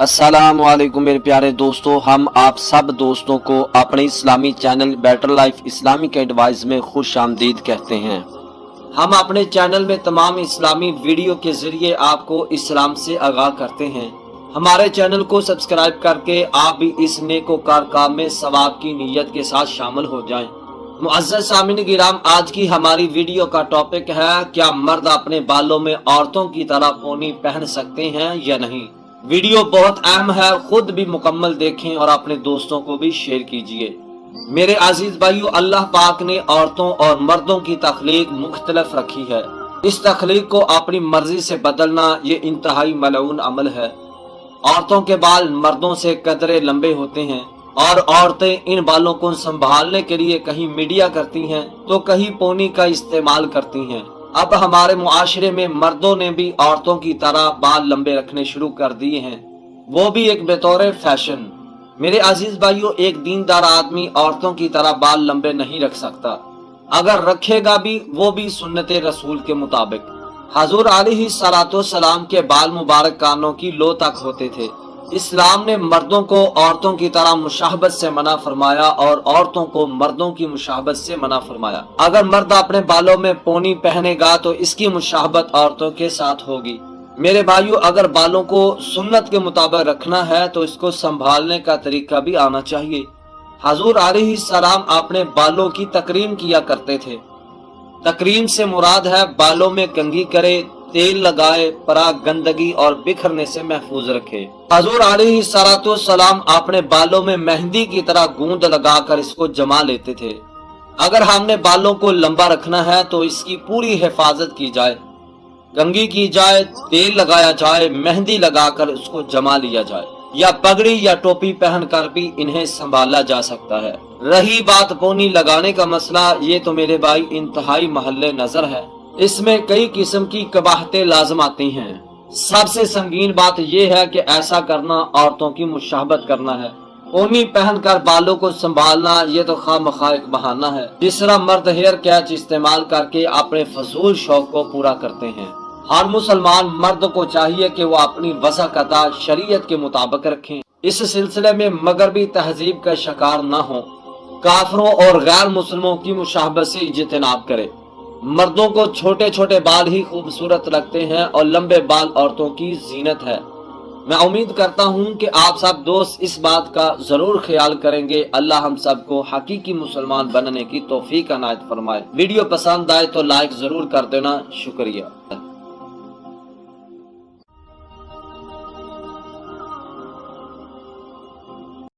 अस्सलाम वालेकुम मेरे प्यारे दोस्तों, हम आप सब दोस्तों को अपने इस्लामी channel better life Islamic advice में खुश आमदीद कहते हैं। हम अपने चैनल में तमाम इस्लामी वीडियो के जरिए आपको इस्लाम से आगाह करते हैं। हमारे चैनल को सब्सक्राइब करके आप भी इस नेकोकार काम में सवाब की नीयत के साथ शामिल हो जाएं। मुअज़्ज़ज़ सामीन गिराम, आज की हमारी वीडियो का टॉपिक है, क्या मर्द अपने बालों में औरतों की तरह पोनी पहन सकते हैं या नहीं। वीडियो बहुत अहम है, खुद भी मुकम्मल देखें और अपने दोस्तों को भी शेयर कीजिए। मेरे अजीज भाइयों, अल्लाह पाक ने औरतों और मर्दों की तख्लीक मुख्तलिफ रखी है। इस तख्लीक को अपनी मर्जी से बदलना ये इंतहाई मलऊन अमल है। औरतों के बाल मर्दों से कदरे लंबे होते हैं और औरतें इन बालों को संभालने के लिए कहीं मीडिया करती हैं तो कहीं पोनी का इस्तेमाल करती हैं। अब हमारे मुआशरे में मर्दों ने भी औरतों की तरह बाल लंबे रखने शुरू कर दिए हैं, वो भी एक बतौर फैशन। मेरे अजीज भाइयों, एक दीनदार आदमी औरतों की तरह बाल लंबे नहीं रख सकता, अगर रखेगा भी वो भी सुन्नते रसूल के मुताबिक। हजूर अलैहिस्सलाम के बाल मुबारक कानों की लो तक होते थे। इस्लाम ने मर्दों को औरतों की तरह मुशाहबत से मना फरमाया और औरतों को मर्दों की मुशाहबत से मना फरमाया। अगर मर्द अपने बालों में पोनी पहनेगा तो इसकी मुशाहबत औरतों के साथ होगी। मेरे भाइयों, अगर बालों को सुन्नत के मुताबिक रखना है तो इसको संभालने का तरीका भी आना चाहिए। हजूर अलैहिस्सलाम अपने बालों की तकरीम किया करते थे। तकरीम से मुराद है बालों में कंघी करे, तेल लगाए, पराग गंदगी और बिखरने से महफूज रखे। हजूर अलैहिस्सलाम अपने बालों में मेहंदी की तरह गूंद लगाकर इसको जमा लेते थे। अगर हमने बालों को लंबा रखना है तो इसकी पूरी हिफाजत की जाए, कंघी की जाए, तेल लगाया जाए, मेहंदी लगाकर उसको जमा लिया जाए, या पगड़ी या टोपी पहनकर भी इन्हें संभाला जा सकता है। रही बात पोनी लगाने का मसला, ये तो मेरे भाई इंतहाई महल्ले नजर है। इसमें कई किस्म की कबाहतें लाजम आती हैं। सबसे संगीन बात यह है कि ऐसा करना औरतों की मुशाहबत करना है। पोनी पहनकर बालों को संभालना ये तो खामखा एक बहाना है। जिस तरह मर्द हेयर कैच इस्तेमाल करके अपने फजूल शौक को पूरा करते हैं। हर मुसलमान मर्द को चाहिए कि वो अपनी वज़ाकता शरीयत के मुताबिक रखें। इस सिलसिले में मगरबी तहजीब का शिकार न हो, काफरों और गैर मुस्लिमों की मुशाहबत से इज्तिनाब करे। मर्दों को छोटे छोटे बाल ही खूबसूरत लगते हैं और लंबे बाल औरतों की जीनत है। मैं उम्मीद करता हूं कि आप सब दोस्त इस बात का जरूर ख्याल करेंगे। अल्लाह हम सबको हकीकी मुसलमान बनने की तौफीक अनायत फरमाए। वीडियो पसंद आए तो लाइक जरूर कर देना। शुक्रिया।